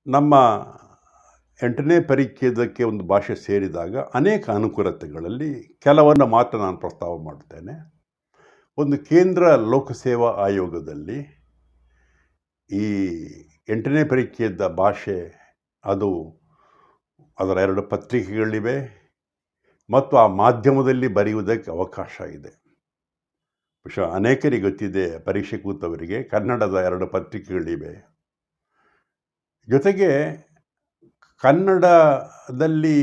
ನಮ್ಮ 8ನೇ ಪರಿಚ್ಛೇದಕ್ಕೆ ಒಂದು ಭಾಷೆ ಸೇರಿದಾಗ ಅನೇಕ ಅನುಕೂಲತೆಗಳಲ್ಲಿ ಕೆಲವನ್ನು ಮಾತ್ರ ನಾನು ಪ್ರಸ್ತಾವ ಮಾಡುತ್ತೇನೆ. ಒಂದು ಕೇಂದ್ರ ಲೋಕಸೇವಾ ಆಯೋಗದಲ್ಲಿ ಈ 8ನೇ ಪರಿಚ್ಛೇದ ಭಾಷೆ ಅದು ಅದರ 2 ಪತ್ರಿಕೆಗಳಿವೆ ಮತ್ತು ಆ ಮಾಧ್ಯಮದಲ್ಲಿ ಬರೆಯುವುದಕ್ಕೆ ಅವಕಾಶ ಇದೆ. ಬಹುಶಃ ಅನೇಕರಿಗೆ ಗೊತ್ತಿದೆ, ಪರೀಕ್ಷೆ ಕೂತವರಿಗೆ ಕನ್ನಡದ 2 ಪತ್ರಿಕೆಗಳಿವೆ. ಜೊತೆಗೆ ಕನ್ನಡದಲ್ಲಿ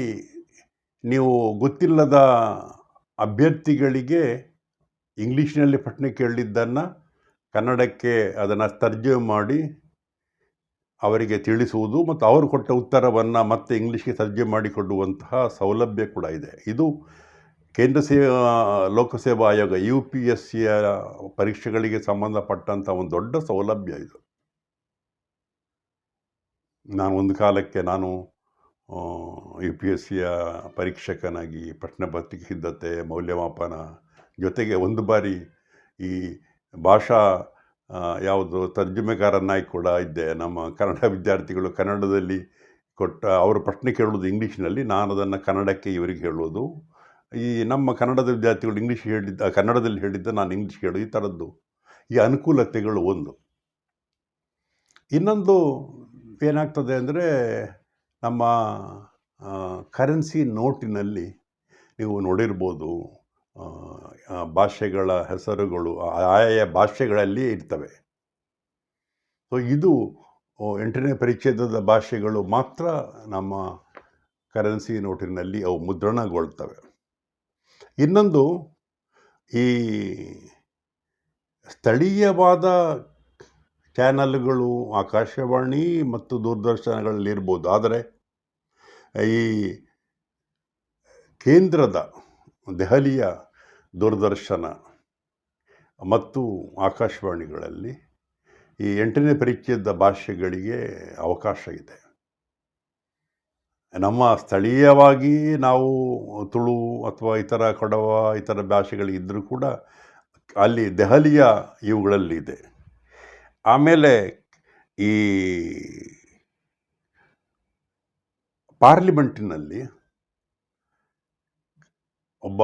ನೀವು ಗೊತ್ತಿಲ್ಲದ ಅಭ್ಯರ್ಥಿಗಳಿಗೆ ಇಂಗ್ಲೀಷ್ನಲ್ಲಿ ಪ್ರಶ್ನೆ ಕೇಳಿದ್ದನ್ನು ಕನ್ನಡಕ್ಕೆ ಅದನ್ನು ತರ್ಜುಮೆ ಮಾಡಿ ಅವರಿಗೆ ತಿಳಿಸುವುದು ಮತ್ತು ಅವರು ಕೊಟ್ಟ ಉತ್ತರವನ್ನು ಮತ್ತೆ ಇಂಗ್ಲೀಷ್ಗೆ ತರ್ಜುಮೆ ಮಾಡಿಕೊಡುವಂತಹ ಸೌಲಭ್ಯ ಕೂಡ ಇದೆ. ಇದು ಕೇಂದ್ರ ಲೋಕಸೇವಾ ಆಯೋಗ UPSCಯ ಪರೀಕ್ಷೆಗಳಿಗೆ ಸಂಬಂಧಪಟ್ಟಂಥ ಒಂದು ದೊಡ್ಡ ಸೌಲಭ್ಯ ಇದು. ಒಂದು ಕಾಲಕ್ಕೆ ನಾನು UPSCಯ ಪರೀಕ್ಷಕನಾಗಿ ಪ್ರಶ್ನೆ ಪತ್ರಿಕೆ ಸಿದ್ಧತೆ, ಮೌಲ್ಯಮಾಪನ ಜೊತೆಗೆ ಒಂದು ಬಾರಿ ಈ ಭಾಷಾ ಯಾವುದು ತರ್ಜುಮೆಗಾರನಾಗಿ ಕೂಡ ಇದ್ದೆ. ನಮ್ಮ ಕನ್ನಡ ವಿದ್ಯಾರ್ಥಿಗಳು ಕನ್ನಡದಲ್ಲಿ ಅವರು ಪ್ರಶ್ನೆ ಕೇಳೋದು ಇಂಗ್ಲೀಷ್ನಲ್ಲಿ, ನಾನು ಅದನ್ನು ಕನ್ನಡಕ್ಕೆ ಇವರಿಗೆ ಹೇಳೋದು. ಈ ನಮ್ಮ ಕನ್ನಡದ ವಿದ್ಯಾರ್ಥಿಗಳು ಇಂಗ್ಲೀಷ್ ಕನ್ನಡದಲ್ಲಿ ಹೇಳಿದ್ದ ನಾನು ಇಂಗ್ಲೀಷ್ ಹೇಳೋದು. ಈ ಥರದ್ದು ಈ ಅನುಕೂಲತೆಗಳು ಒಂದು. ಇನ್ನೊಂದು ಏನಾಗ್ತದೆ ಅಂದರೆ, ನಮ್ಮ ಕರೆನ್ಸಿ ನೋಟಿನಲ್ಲಿ ನೀವು ನೋಡಿರ್ಬೋದು, ಭಾಷೆಗಳ ಹೆಸರುಗಳು ಆಯಾ ಭಾಷೆಗಳಲ್ಲಿ ಇರ್ತವೆ. ಸೊ ಇದು 8ನೇ ಪರಿಚ್ಛೇದದ ಭಾಷೆಗಳು ಮಾತ್ರ ನಮ್ಮ ಕರೆನ್ಸಿ ನೋಟಿನಲ್ಲಿ ಅವು ಮುದ್ರಣಗೊಳ್ತವೆ. ಇನ್ನೊಂದು, ಈ ಸ್ಥಳೀಯವಾದ ಚಾನಲ್ಗಳು ಆಕಾಶವಾಣಿ ಮತ್ತು ದೂರದರ್ಶನಗಳಲ್ಲಿರ್ಬೋದು. ಆದರೆ ಈ ಕೇಂದ್ರದ ದೆಹಲಿಯ ದೂರದರ್ಶನ ಮತ್ತು ಆಕಾಶವಾಣಿಗಳಲ್ಲಿ ಈ 8ನೇ ಪರಿಚ್ಛೇದ ಭಾಷೆಗಳಿಗೆ ಅವಕಾಶ ಇದೆ. ನಮ್ಮ ಸ್ಥಳೀಯವಾಗಿ ನಾವು ತುಳು ಅಥವಾ ಇತರ ಕೊಡವ ಇತರ ಭಾಷೆಗಳಿದ್ದರೂ ಕೂಡ ಅಲ್ಲಿ ದೆಹಲಿಯ ಇವುಗಳಲ್ಲಿದೆ. ಆಮೇಲೆ ಈ ಪಾರ್ಲಿಮೆಂಟಿನಲ್ಲಿ ಒಬ್ಬ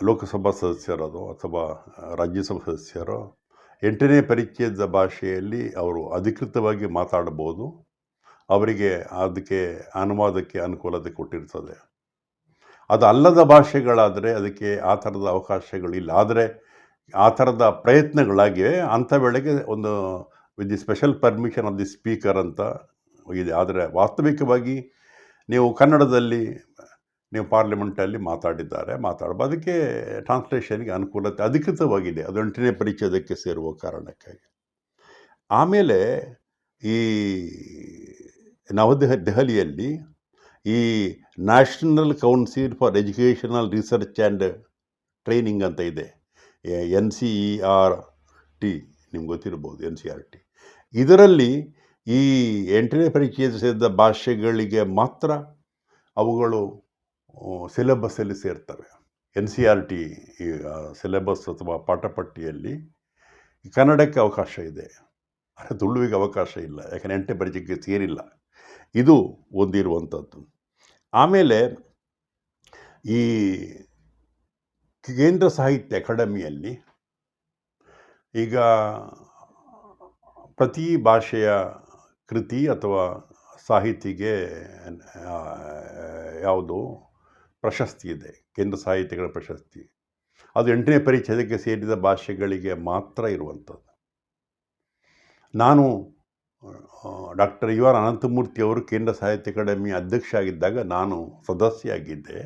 ಲೋಕಸಭಾ ಸದಸ್ಯರದು ಅಥವಾ ರಾಜ್ಯಸಭಾ ಸದಸ್ಯರು 8ನೇ ಪರಿಚ್ಛೇದ ಭಾಷೆಯಲ್ಲಿ ಅವರು ಅಧಿಕೃತವಾಗಿ ಮಾತಾಡ್ಬೋದು. ಅವರಿಗೆ ಅದಕ್ಕೆ ಅನುವಾದಕ್ಕೆ ಅನುಕೂಲತೆ ಕೊಟ್ಟಿರ್ತದೆ. ಅದು ಅಲ್ಲದ ಭಾಷೆಗಳಾದರೆ ಅದಕ್ಕೆ ಆ ಥರದ ಅವಕಾಶಗಳಿಲ್ಲ. ಆದರೆ ಆ ಥರದ ಪ್ರಯತ್ನಗಳಾಗಿವೆ. ಅಂಥ ವೇಳೆಗೆ ಒಂದು with the special permission of the speaker ಅಂತ ಇದೆ. ಆದರೆ ವಾಸ್ತವಿಕವಾಗಿ ನೀವು ಕನ್ನಡದಲ್ಲಿ ನೀವು ಪಾರ್ಲಿಮೆಂಟಲ್ಲಿ ಮಾತಾಡಬಹುದು. ಅದಕ್ಕೆ ಟ್ರಾನ್ಸ್ಲೇಷನ್ಗೆ ಅನುಕೂಲತೆ ಅಧಿಕೃತವಾಗಿದೆ. ಅದು 8ನೇ ಪರಿಚ್ಛೇದಕ್ಕೆ ಸೇರುವ ಕಾರಣಕ್ಕಾಗಿ. ಆಮೇಲೆ ಈ ದೆಹಲಿಯಲ್ಲಿ ಈ national council for educational research and training ಅಂತ ಇದೆ, NCERT. ನಿಮ್ಗೆ ಗೊತ್ತಿರ್ಬೋದು NCERT. ಇದರಲ್ಲಿ ಈ 8ನೇ ಪರಿಚ್ಛೇದ ಭಾಷೆಗಳಿಗೆ ಮಾತ್ರ ಅವುಗಳು ಸಿಲೆಬಸ್ಸಲ್ಲಿ ಸೇರ್ತವೆ. NCERT ಈ ಸಿಲೆಬಸ್ ಅಥವಾ ಪಾಠಪಟ್ಟಿಯಲ್ಲಿ ಕನ್ನಡಕ್ಕೆ ಅವಕಾಶ ಇದೆ, ಆದರೆ ತುಳುವಿಗೆ ಅವಕಾಶ ಇಲ್ಲ. ಯಾಕಂದರೆ 8ನೇ ಪರಿಚ್ಛೇದಕ್ಕೆ ಸೇರಿಲ್ಲ. ಇದು ಒಂದಿರುವಂಥದ್ದು. ಆಮೇಲೆ ಈ ಕೇಂದ್ರ ಸಾಹಿತ್ಯ ಅಕಾಡೆಮಿಯಲ್ಲಿ ಈಗ ಪ್ರತಿ ಭಾಷೆಯ ಕೃತಿ ಅಥವಾ ಸಾಹಿತಿಗೆ ಯಾವುದು ಪ್ರಶಸ್ತಿ ಇದೆ, ಕೇಂದ್ರ ಸಾಹಿತ್ಯಗಳ ಪ್ರಶಸ್ತಿ. ಅದು 8ನೇ ಪರಿಚ್ಛೇದಕ್ಕೆ ಸೇರಿದ ಭಾಷೆಗಳಿಗೆ ಮಾತ್ರ ಇರುವಂಥದ್ದು. ನಾನು ಡಾಕ್ಟರ್ UR ಅನಂತಮೂರ್ತಿಯವರು ಕೇಂದ್ರ ಸಾಹಿತ್ಯ ಅಕಾಡೆಮಿ ಅಧ್ಯಕ್ಷ ಆಗಿದ್ದಾಗ ನಾನು ಸದಸ್ಯ ಆಗಿದ್ದೆ.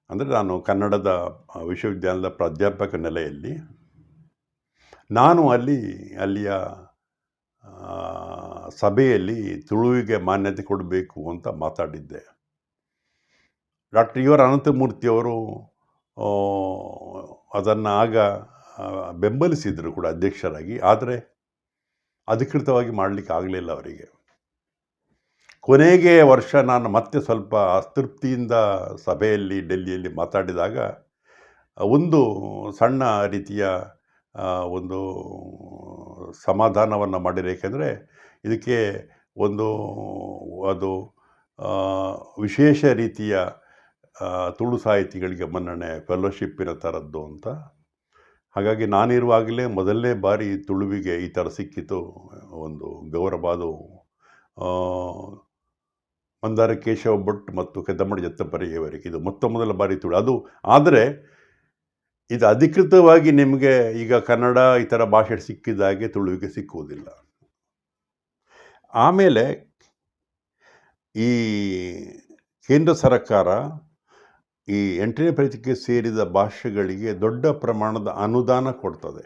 ಅಂದರೆ ನಾನು ಕನ್ನಡದ ವಿಶ್ವವಿದ್ಯಾಲಯದ ಪ್ರಾಧ್ಯಾಪಕ ನೆಲೆಯಲ್ಲಿ ನಾನು ಅಲ್ಲಿಯ ಸಭೆಯಲ್ಲಿ ತುಳುವಿಗೆ ಮಾನ್ಯತೆ ಕೊಡಬೇಕು ಅಂತ ಮಾತಾಡಿದ್ದೆ. ಡಾಕ್ಟರ್ UR ಅನಂತಮೂರ್ತಿಯವರು ಅದನ್ನು ಆಗ ಬೆಂಬಲಿಸಿದರು ಕೂಡ ಅಧ್ಯಕ್ಷರಾಗಿ. ಆದರೆ ಅಧಿಕೃತವಾಗಿ ಮಾಡಲಿಕ್ಕೆ ಆಗಲಿಲ್ಲ ಅವರಿಗೆ. ಕೊನೆಗೆ ವರ್ಷ ನಾನು ಮತ್ತೆ ಸ್ವಲ್ಪ ಅತೃಪ್ತಿಯಿಂದ ಸಭೆಯಲ್ಲಿ ಡೆಲ್ಲಿಯಲ್ಲಿ ಮಾತಾಡಿದಾಗ ಒಂದು ಸಣ್ಣ ರೀತಿಯ ಒಂದು ಸಮಾಧಾನವನ್ನು ಮಾಡಿರಿ. ಏಕೆಂದರೆ ಇದಕ್ಕೆ ಒಂದು ಅದು ವಿಶೇಷ ರೀತಿಯ ತುಳು ಸಾಹಿತಿಗಳಿಗೆ ಮನ್ನಣೆ ಫೆಲೋಶಿಪ್ಪಿನ ಥರದ್ದು ಅಂತ. ಹಾಗಾಗಿ ನಾನಿರುವಾಗಲೇ ಮೊದಲನೇ ಬಾರಿ ತುಳುವಿಗೆ ಈ ಥರ ಸಿಕ್ಕಿತು ಒಂದು ಗೌರವ. ಅದು ಮಂದಾರ ಕೇಶವ ಭಟ್ ಮತ್ತು ಕೆದ್ದಮ್ಮಡಿ ಜತ್ತಪರಿಯವರಿಗೆ ಇದು ಮೊದಲ ಬಾರಿ ತುಳು ಅದು. ಆದರೆ ಇದು ಅಧಿಕೃತವಾಗಿ ನಿಮಗೆ ಈಗ ಕನ್ನಡ ಈ ಥರ ಭಾಷೆ ಸಿಕ್ಕಿದಾಗೆ ತುಳುವಿಗೆ ಸಿಕ್ಕುವುದಿಲ್ಲ. ಆಮೇಲೆ ಈ ಕೇಂದ್ರ ಸರ್ಕಾರ ಈ 8ನೇ ಪರಿಚ್ಛೇದಕ್ಕೆ ಸೇರಿದ ಭಾಷೆಗಳಿಗೆ ದೊಡ್ಡ ಪ್ರಮಾಣದ ಅನುದಾನ ಕೊಡ್ತದೆ.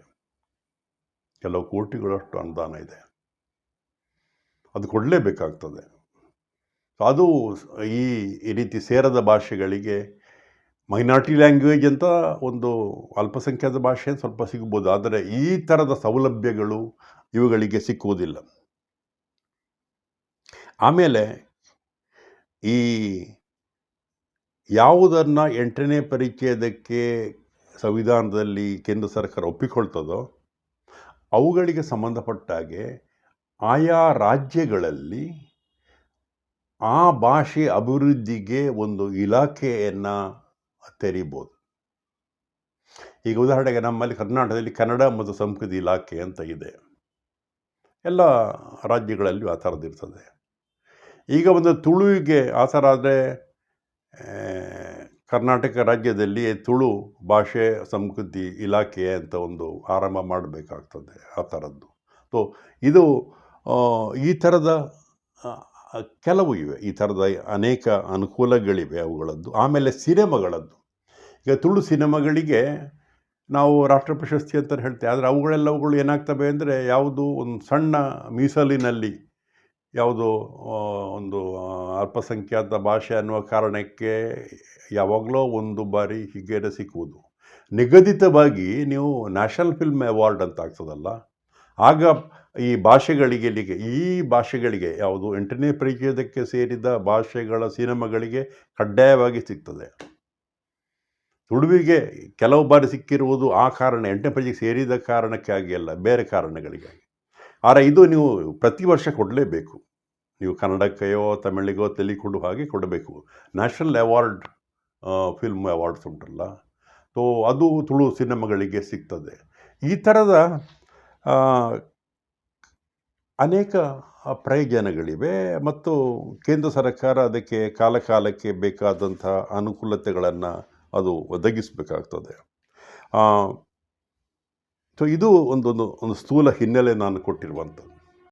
ಕೆಲವು ಕೋಟಿಗಳಷ್ಟು ಅನುದಾನ ಇದೆ, ಅದು ಕೊಡಲೇಬೇಕಾಗ್ತದೆ. ಅದು ಈ ರೀತಿ ಸೇರದ ಭಾಷೆಗಳಿಗೆ ಮೈನಾರಿಟಿ ಲ್ಯಾಂಗ್ವೇಜ್ ಅಂತ ಒಂದು ಅಲ್ಪಸಂಖ್ಯಾತ ಭಾಷೆ ಸ್ವಲ್ಪ ಸಿಗ್ಬೋದು, ಆದರೆ ಈ ಥರದ ಸೌಲಭ್ಯಗಳು ಇವುಗಳಿಗೆ ಸಿಕ್ಕುವುದಿಲ್ಲ. ಆಮೇಲೆ ಈ ಯಾವುದನ್ನು 8ನೇ ಪರಿಚ್ಛೇದಕ್ಕೆ ಸಂವಿಧಾನದಲ್ಲಿ ಕೇಂದ್ರ ಸರ್ಕಾರ ಒಪ್ಪಿಕೊಳ್ತದೋ ಅವುಗಳಿಗೆ ಸಂಬಂಧಪಟ್ಟಾಗೆ ಆಯಾ ರಾಜ್ಯಗಳಲ್ಲಿ ಆ ಭಾಷೆ ಅಭಿವೃದ್ಧಿಗೆ ಒಂದು ಇಲಾಖೆಯನ್ನು ತೆರೀಬೋದು. ಈಗ ಉದಾಹರಣೆಗೆ ನಮ್ಮಲ್ಲಿ ಕರ್ನಾಟಕದಲ್ಲಿ ಕನ್ನಡ ಮತ್ತು ಸಂಸ್ಕೃತಿ ಇಲಾಖೆ ಅಂತ ಇದೆ. ಎಲ್ಲ ರಾಜ್ಯಗಳಲ್ಲಿಯೂ ಆ ಥರದ್ದಿರ್ತದೆ. ಈಗ ಒಂದು ತುಳುವಿಗೆ ಆ ಥರ ಆದರೆ ಕರ್ನಾಟಕ ರಾಜ್ಯದಲ್ಲಿ ತುಳು ಭಾಷೆ ಸಂಸ್ಕೃತಿ ಇಲಾಖೆ ಅಂತ ಒಂದು ಆರಂಭ ಮಾಡಬೇಕಾಗ್ತದೆ, ಆ ಥರದ್ದು. ಸೊ ಇದು ಈ ಥರದ ಕೆಲವು ಇವೆ, ಈ ಥರದ ಅನೇಕ ಅನುಕೂಲಗಳಿವೆ ಅವುಗಳದ್ದು. ಆಮೇಲೆ ಸಿನಿಮಾಗಳದ್ದು, ಈಗ ತುಳು ಸಿನಿಮಾಗಳಿಗೆ ನಾವು ರಾಷ್ಟ್ರ ಪ್ರಶಸ್ತಿ ಅಂತ ಹೇಳ್ತೇವೆ, ಆದರೆ ಅವುಗಳೆಲ್ಲವುಗಳು ಏನಾಗ್ತವೆ ಅಂದರೆ ಯಾವುದು ಒಂದು ಸಣ್ಣ ಮೀಸಲಿನಲ್ಲಿ ಯಾವುದೋ ಒಂದು ಅಲ್ಪಸಂಖ್ಯಾತ ಭಾಷೆ ಅನ್ನುವ ಕಾರಣಕ್ಕೆ ಯಾವಾಗಲೋ ಒಂದು ಬಾರಿ ಹೀಗೆ ಸಿಕ್ಕುವುದು. ನಿಗದಿತವಾಗಿ ನೀವು ನ್ಯಾಷನಲ್ ಫಿಲ್ಮ್ ಅವಾರ್ಡ್ ಅಂತ ಆಗ್ತದಲ್ಲ, ಆಗ ಈ ಭಾಷೆಗಳಿಗೆ ಯಾವುದು 8ನೇ ಪರಿಚ್ಛೇದಕ್ಕೆ ಸೇರಿದ ಭಾಷೆಗಳ ಸಿನಿಮಾಗಳಿಗೆ ಕಡ್ಡಾಯವಾಗಿ ಸಿಗ್ತದೆ. ತುಳುವಿಗೆ ಕೆಲವು ಬಾರಿ ಸಿಕ್ಕಿರುವುದು ಆ ಕಾರಣ 8ನೇ ಪರಿಚ್ಛೇದಕ್ಕೆ ಸೇರಿದ ಕಾರಣಕ್ಕಾಗಿ ಅಲ್ಲ, ಬೇರೆ ಕಾರಣಗಳಿಗಾಗಿ. ಆದರೆ ಇದು ನೀವು ಪ್ರತಿ ವರ್ಷ ಕೊಡಲೇಬೇಕು. ನೀವು ಕನ್ನಡಕ್ಕೆಯೋ ತಮಿಳಿಗೋ ತೆಲುಗು ಹಾಗೆ ಕೊಡಬೇಕು. ನ್ಯಾಷನಲ್ ಅವಾರ್ಡ್ ಫಿಲ್ಮ್ ಅವಾರ್ಡ್ಸ್ ಉಂಟಲ್ಲ, ಸೊ ಅದು ತುಳು ಸಿನಿಮಾಗಳಿಗೆ ಸಿಗ್ತದೆ. ಈ ಥರದ ಅನೇಕ ಪ್ರಯೋಜನಗಳಿವೆ ಮತ್ತು ಕೇಂದ್ರ ಸರ್ಕಾರ ಅದಕ್ಕೆ ಕಾಲಕಾಲಕ್ಕೆ ಬೇಕಾದಂಥ ಅನುಕೂಲತೆಗಳನ್ನು ಅದು ಒದಗಿಸಬೇಕಾಗ್ತದೆ. ಸೊ ಇದು ಒಂದು ಸ್ಥೂಲ ಹಿನ್ನೆಲೆ ನಾನು ಕೊಟ್ಟಿರುವಂಥದ್ದು.